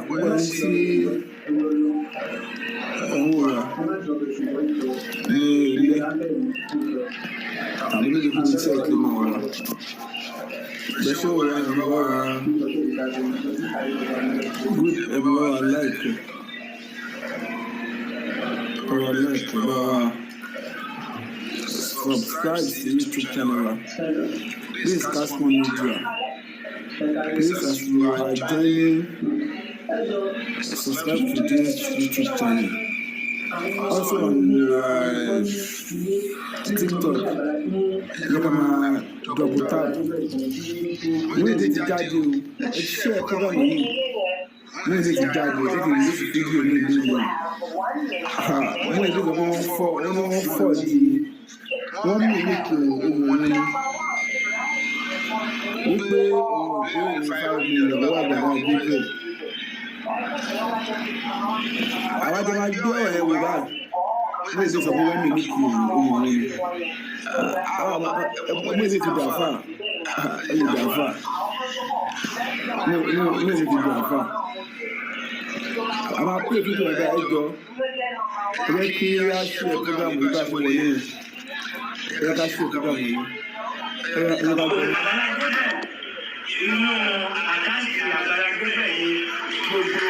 Wọ́n sí owó rà ní ilé àbí lóde fún iṣẹ́ ìkíni ọ̀rọ̀. Bẹ́sẹ̀ wọ̀ ya ẹ̀rọ wà good ẹ̀rọ wà láìpẹ́. Ọ̀rọ̀ láìpẹ́ bá wà. Subscribe to YouTube channel. This is Casper Media. Please, as you are joining, subscribe to this YouTube channel. Also on TikTok, you can double tap. We did the daddy. Share cover me. We did the daddy. We did this video. We did the one for the 1 minute. Wípé òun ò 5 million lọ́wọ́ àgbàdo àgbègbè. Àwọn àjọ máa gbé ọ̀rẹ́ wò báyìí. Wọ́n lè sọ pé wọ́n mi ní kí ohun mi. Wọ́n lè ti dàfà. Wọ́n lè dàfà. Wọ́n lè ti dàfà. Àwọn apẹ́ ìdúró ẹ̀dá ẹ̀jọ́. Ẹgbẹ́ kí á ṣe ẹ̀kọ́gbàmù ìgbà fún wọlé yẹn. Ẹgbẹ́ ká ṣe ẹ̀kọ́gbàmù yẹn. Inú àkáǹtì Agbala Gabriel yìí gbogbo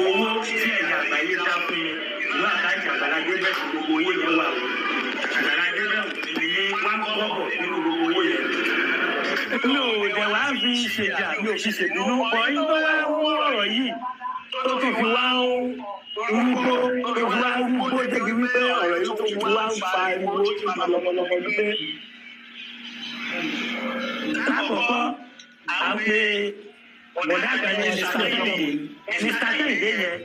owó tí ẹ̀yà àgbáyé dá fún mi ìlú àkáǹtì Agbala Gabriel gbogbo owó yẹn wà o. Agbala Gabriel ní pápákọ̀ nínú gbogbo owó yẹn. Mi ò dẹ̀ wá fi ṣèjà mi ò fi ṣèbínú pọ̀ yín tó wá mú ọ̀rọ̀ yìí tó tún fi wá rúgbó jẹ́gi wípé ọ̀rọ̀ yìí tó fi wá ń fa ìwó tó fi lọ́mọlọ́mọ wípé. Lákòókò à ń pe bọ̀dá kan ní Mr. Kẹ́hìndé yẹn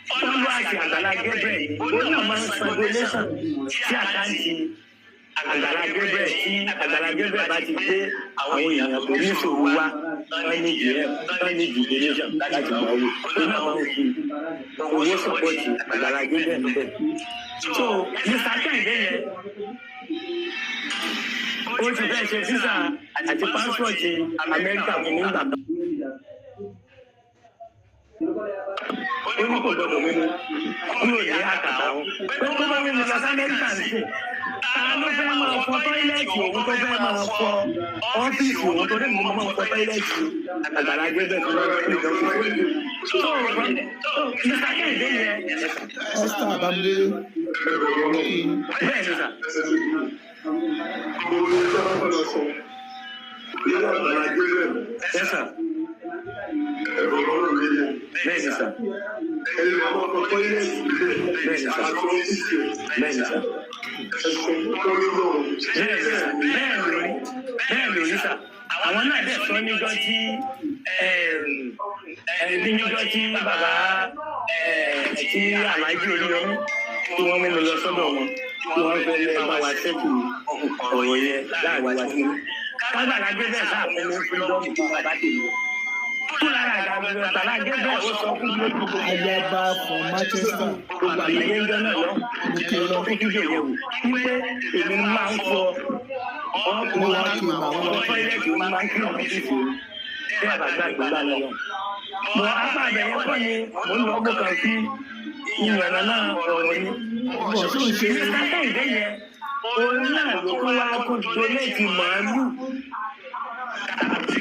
fọ́lú àti Agbala Gabriel ó náà máa ń san donation sí àkáǹtì Agbala Gabriel tí Agbala Gabriel bá ti gbé àwọn èèyàn tó ní ìṣòro wá wọ́n ní donation láti gbà owó ó náà máa ń fi owó sọ́pọ̀tì Agbala Gabriel níbẹ̀. So Mr. Kẹ́hìndé yẹn ó ti fẹ́ ṣe visa àti pásítọ̀tì Amẹ́ríkà fún nígbà kan. Ó ní kò gbọdọ̀ mímú kúrò ní àkàtà wọn. Pé tó bá mímú lọ sí Amẹ́ríkà ń sè. Ta ló fẹ́ máa fọ tọ́ílẹ̀tì òun tó fẹ́ máa fọ ọ́fíìsì òun tó dẹ́nu máa fọ tọ́ílẹ̀tì Agbala Gabriel tó lọ́wọ́ ní ìjọba. Tó Mr. Kẹ́hìndé yẹn. Esther Abamide. Bẹ́ẹ̀ ni sà. Yes, sir. Bẹ́ẹ̀ ni sà. Bẹ́ẹ̀ ni sà. Bẹ́ẹ̀ lórí sà. Àwọn náà dẹ̀ sọ níjọ́ tí bàbá tí Aláàjì Olúyọmí tí wọ́n mú lọ sọ́dọ̀ wọn tí wọ́n fẹ́ lẹ́ bá wa ṣẹ́kù ọ̀rọ̀ yẹn láàrin wa sí. Agbala Gabriel sáà fún mi freedom fún bàbá tèmi. Fúnra Agbala Gabriel ó sọ fún mi gbogbo Ayaba from Manchester. gbogbo àgbáyé ń dáná lọ kí n lọ fún fídíò yẹn wò. Wípé èmi máa ń fọ ọkùnrin tọ́ílẹ̀tì ó máa ń kí ọ̀hún fífi bí àbàgbà ìgbàlá lọ. Mọ apá àbẹ̀yẹ kọ́ ni mò ń lọ bó kan sí ìyànà náà ọ̀rọ̀ ni. Mr. Kẹ́hìndé yẹn òun náà ló kó wá kó donate màálù.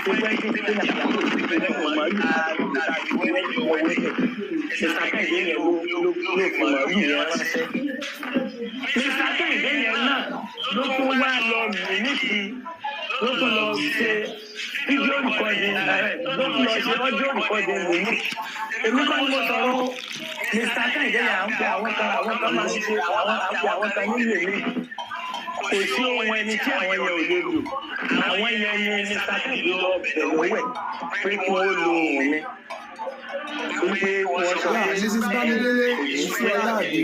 Tó jẹ́ kí pé nàìjíríà kò sí pé lẹ́kọ̀ọ́ màálù láti wọlé ìwọlé. Mr. Kẹ́hìndé yẹn ló fi màálù yẹn ránṣẹ́. Mr. Kẹ́hìndé yẹn náà ló tún wá lọ mìínísì ló tún lọ ṣe fídíò rìkọ́dì ló tún lọ ṣe ọ́díò rìkọ́dì mìíní. Èmi kọ́ ni mo sọ̀rọ̀ Mr. Kẹ́hìndé yẹn à ń pe àwọn kan máa ń ṣe àwọn kan nílò èmi. Kò sí ohun ẹni tí àwọn yẹn ò lè lò. Àwọn yẹn ni Mr. Kẹ́hìndé lọ bẹ̀rẹ̀ wẹ̀ pé kí wọ́n lo ohun mi. Wípé wọ́n sọ pé Mrs. Bamidele Ìfúọlá Àbí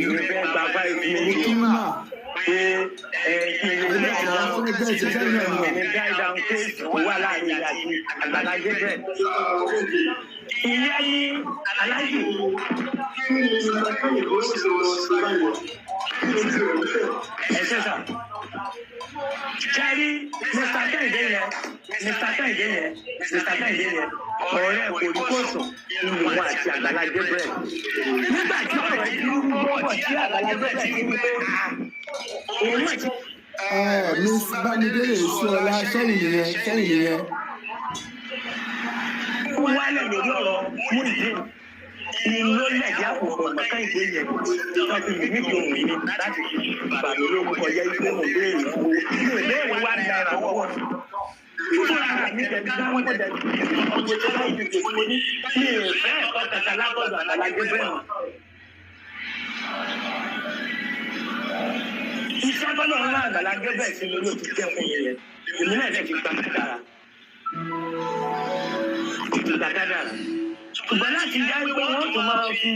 Mokima. Pé kí ilé ẹ̀dá ń pè wà láàrin àti Agbala Gabriel. Ìyá ní Aláàjì. Ẹ ṣe sà. Kẹ́rí Mr. Kẹ́hìndé yẹn Mr. Kẹ́hìndé yẹn ọ̀rẹ́ kòríkòsùn ìlú wọn àti Àgbàlá Gabriel. Nígbà tí ọ̀rọ̀ yìí ń bọ̀ tí Àgbàlá Gabriel ti wí pé òun náà ti. Miss Bámidélé Ṣóọlá sẹ́yìn nìyẹn. Wálẹ̀ lórí ọ̀rọ̀ Muyideen ni ló lẹ̀dí àpòpọ̀ Kẹ́hìndé yẹn wọ́n ti lè níbi ohun yìí láti bà mí lórúkọ jẹ́ pé mo béèrè owó ìbéèrè wá náírà lọ́wọ́ fúnra mi tẹ̀lé dáwọ́ tẹ̀lé ọ̀gbẹ́ tó láì dìde mo ní mi ò fẹ́ ẹ̀kọ́ kàkà lábọ̀dọ̀ Àgbàlá Gabriel. Iṣẹ́ tọ́lọ́ ńlá Àgbàlá Gabriel sí lórí òtún jẹ́ fún yẹn èmi náà lè fi gba kádàrá. Ṣùgbọ́n láti dá pé wọ́n tún máa fi